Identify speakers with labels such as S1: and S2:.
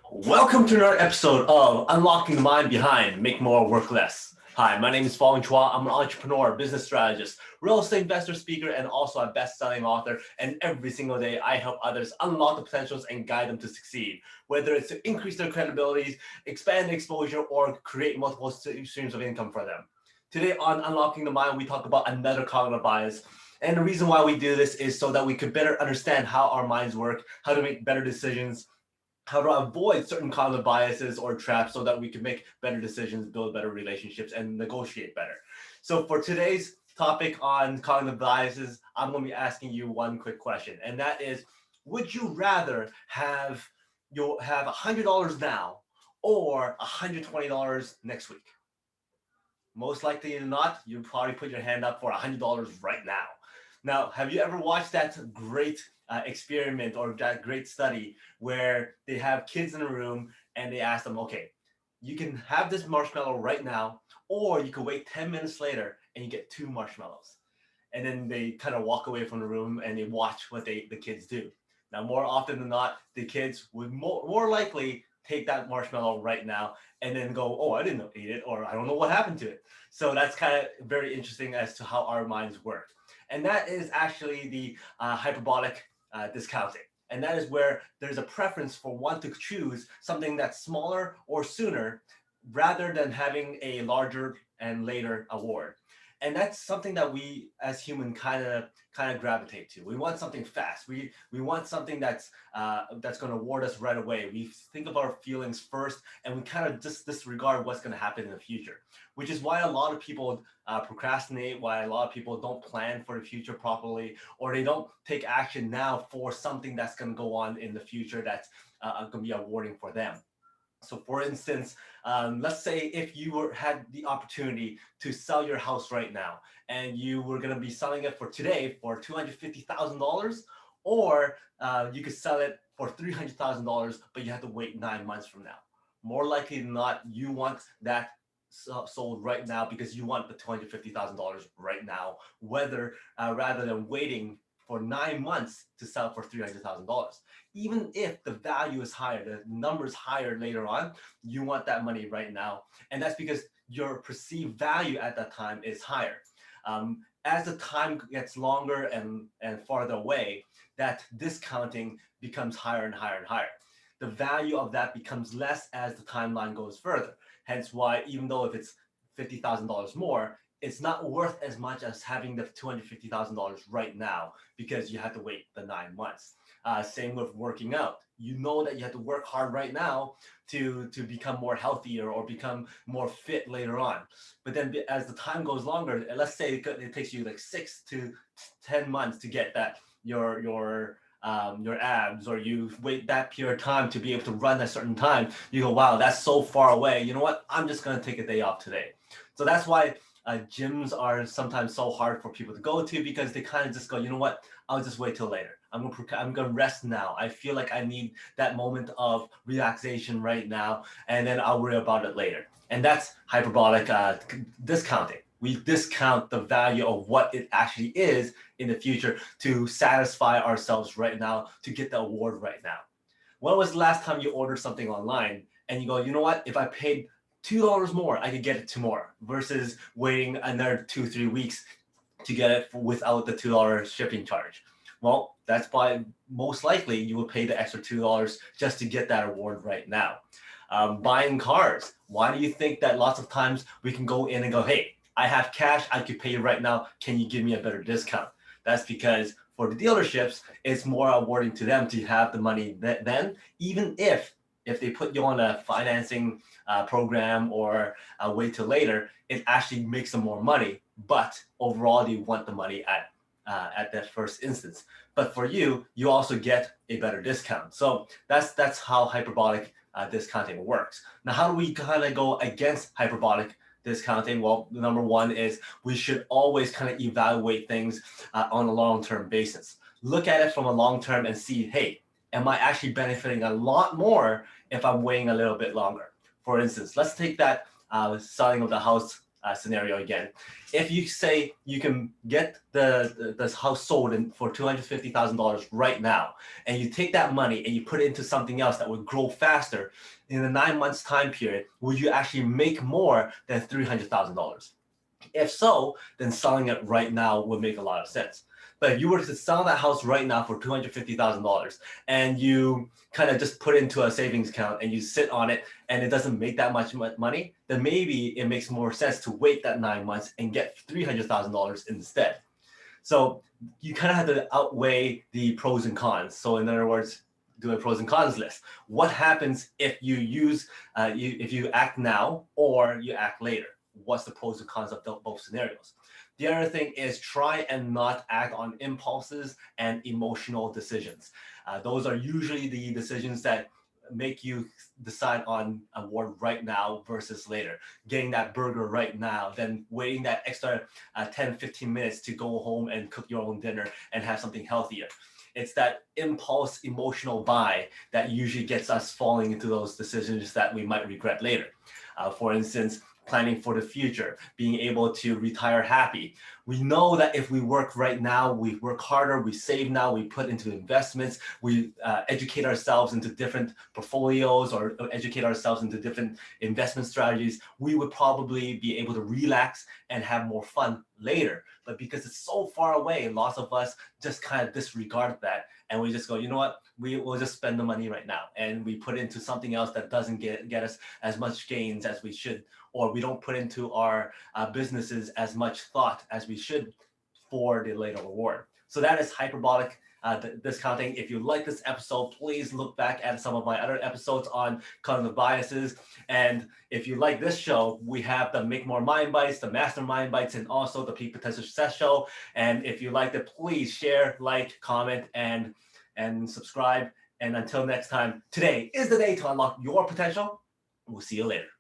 S1: Welcome to another episode of Unlocking the Mind Behind Make More, Work Less. Hi, my name is Fong. I'm an entrepreneur, business strategist, real estate investor, speaker, and also a best-selling author. And every single day, I help others unlock the potentials and guide them to succeed, whether it's to increase their credibility, expand exposure, or create multiple streams of income for them. Today on Unlocking the Mind, we talk about another cognitive bias. And the reason why we do this is so that we could better understand how our minds work, how to make better decisions, how to avoid certain cognitive biases or traps so that we can make better decisions, build better relationships, and negotiate better. So for today's topic on cognitive biases, I'm going to be asking you one quick question, and that is, would you rather have $100 now or $120 next week? Most likely than not, you probably put your hand up for $100 right now. Now, have you ever watched that great experiment or that great study where they have kids in a room and they ask them, okay, you can have this marshmallow right now, or you can wait 10 minutes later and you get two marshmallows. And then they kind of walk away from the room and they watch what the kids do. Now, more often than not, the kids would more likely take that marshmallow right now and then go, oh, I didn't eat it, or I don't know what happened to it. So that's kind of very interesting as to how our minds work. And that is actually the hyperbolic discounting. And that is where there's a preference for one to choose something that's smaller or sooner rather than having a larger and later award. And that's something that we as human kind of gravitate to. We want something fast. We want something that's going to award us right away. We think of our feelings first, and we kind of just disregard what's going to happen in the future. Which is why a lot of people procrastinate. Why a lot of people don't plan for the future properly, or they don't take action now for something that's going to go on in the future that's going to be awarding for them. So for instance, let's say if you had the opportunity to sell your house right now and you were going to be selling it for today for $250,000, or you could sell it for $300,000, but you have to wait 9 months from now. More likely than not, you want that sold right now because you want the $250,000 right now, whether rather than waiting for 9 months to sell for $300,000. Even if the value is higher, the number is higher later on, you want that money right now. And that's because your perceived value at that time is higher. As the time gets longer and farther away, that discounting becomes higher and higher and higher. The value of that becomes less as the timeline goes further. Hence why, even though if it's $50,000 more, it's not worth as much as having the $250,000 right now because you have to wait the 9 months. Same with working out. You know that you have to work hard right now to become more healthier or become more fit later on. But then as the time goes longer, let's say it takes you like 6 to 10 months to get that your abs, or you wait that period of time to be able to run a certain time. You go, wow, that's so far away. You know what? I'm just going to take a day off today. So that's why gyms are sometimes so hard for people to go to, because they kind of just go, you know what? I'll just wait till later. I'm gonna rest now. I feel like I need that moment of relaxation right now, and then I'll worry about it later. And that's hyperbolic discounting. We discount the value of what it actually is in the future to satisfy ourselves right now, to get the award right now. When was the last time you ordered something online and you go, you know what? If I paid $2 more, I could get it tomorrow, versus waiting another 2-3 weeks to get it without the $2 shipping charge. Well, that's why most likely you will pay the extra $2 just to get that award right now. Buying cars. Why do you think that lots of times we can go in and go, hey, I have cash, I could pay you right now. Can you give me a better discount? That's because for the dealerships, it's more awarding to them to have the money then, even if they put you on a financing program or wait till later, it actually makes them more money. But overall, they want the money at that first instance. But for you, you also get a better discount. So that's how hyperbolic discounting works. Now, how do we kind of go against hyperbolic discounting? Well, number one is we should always kind of evaluate things on a long-term basis. Look at it from a long-term and see, hey, am I actually benefiting a lot more if I'm waiting a little bit longer? For instance, let's take that selling of the house scenario again. If you say you can get this house sold for $250,000 right now, and you take that money and you put it into something else that would grow faster, in a 9 months time period, would you actually make more than $300,000? If so, then selling it right now would make a lot of sense. But if you were to sell that house right now for $250,000 and you kind of just put it into a savings account and you sit on it and it doesn't make that much money, then maybe it makes more sense to wait that 9 months and get $300,000 instead. So you kind of have to outweigh the pros and cons. So in other words, do a pros and cons list. What happens if you if you act now or you act later? What's the pros and cons of both scenarios? The other thing is try and not act on impulses and emotional decisions. Those are usually the decisions that make you decide on a award right now versus later. Getting that burger right now, then waiting that extra 10, 15 minutes to go home and cook your own dinner and have something healthier. It's that impulse emotional buy that usually gets us falling into those decisions that we might regret later. For instance, planning for the future, being able to retire happy. We know that if we work right now, we work harder, we save now, we put into investments, we educate ourselves into different portfolios or educate ourselves into different investment strategies, we would probably be able to relax and have more fun later. But because it's so far away, lots of us just kind of disregard that and we just go, you know what, we will just spend the money right now and we put into something else that doesn't get us as much gains as we should, or we don't put into our businesses as much thought as we should for the later reward. So that is hyperbolic discounting. If you like this episode, please look back at some of my other episodes on cognitive biases. And if you like this show, we have the Make More Mind Bites, the Mastermind Bites, and also the Peak Potential Success Show. And if you liked it, please share, like, comment, and subscribe. And until next time, today is the day to unlock your potential. We'll see you later.